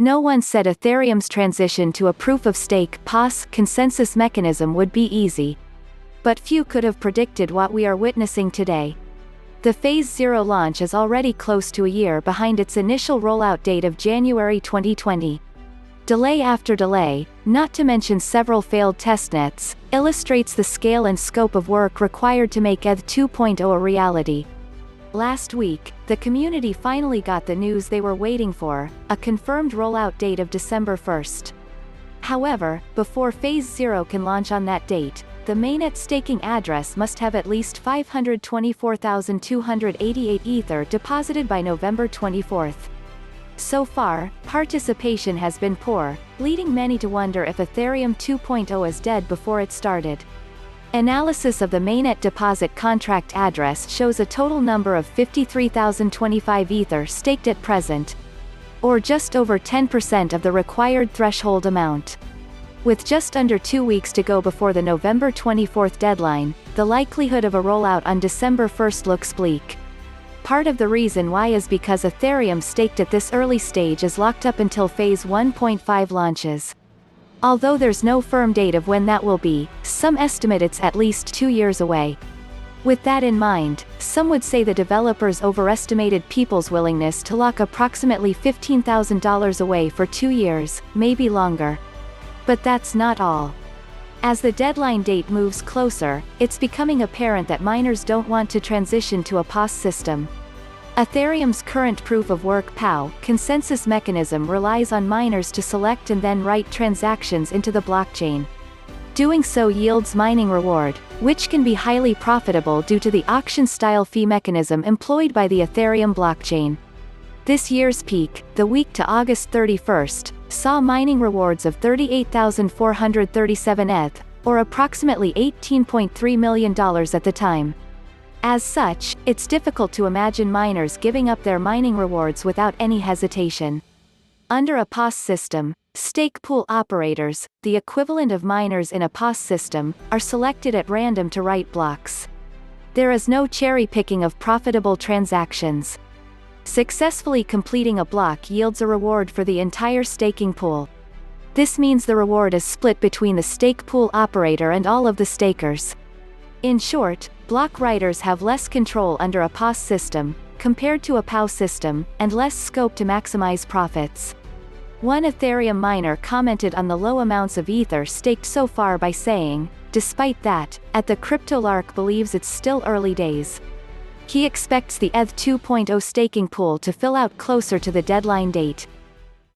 No one said Ethereum's transition to a proof-of-stake (POS) consensus mechanism would be easy. But few could have predicted what we are witnessing today. The Phase 0 launch is already close to a year behind its initial rollout date of January 2020. Delay after delay, not to mention several failed testnets, illustrates the scale and scope of work required to make ETH 2.0 a reality. Last week, the community finally got the news they were waiting for, a confirmed rollout date of December 1st. However, before Phase 0 can launch on that date, the mainnet staking address must have at least 524,288 Ether deposited by November 24th. So far, participation has been poor, leading many to wonder if Ethereum 2.0 is dead before it started. Analysis of the mainnet deposit contract address shows a total number of 53,025 Ether staked at present, or just over 10% of the required threshold amount. With just under 2 weeks to go before the November 24th deadline, the likelihood of a rollout on December 1st looks bleak. Part of the reason why is because Ethereum staked at this early stage is locked up until Phase 1.5 launches. Although there's no firm date of when that will be, some estimate it's at least 2 years away. With that in mind, some would say the developers overestimated people's willingness to lock approximately $15,000 away for 2 years, maybe longer. But that's not all. As the deadline date moves closer, it's becoming apparent that miners don't want to transition to a POS system. Ethereum's current proof-of-work (POW) consensus mechanism relies on miners to select and then write transactions into the blockchain. Doing so yields mining reward, which can be highly profitable due to the auction-style fee mechanism employed by the Ethereum blockchain. This year's peak, the week to August 31st, saw mining rewards of 38,437 ETH, or approximately $18.3 million at the time. As such, it's difficult to imagine miners giving up their mining rewards without any hesitation. Under a POS system, stake pool operators, the equivalent of miners in a POS system, are selected at random to write blocks. There is no cherry-picking of profitable transactions. Successfully completing a block yields a reward for the entire staking pool. This means the reward is split between the stake pool operator and all of the stakers. In short, block writers have less control under a POS system, compared to a POW system, and less scope to maximize profits. One Ethereum miner commented on the low amounts of Ether staked so far by saying, "Despite that, at the cryptolark believes it's still early days." He expects the ETH 2.0 staking pool to fill out closer to the deadline date.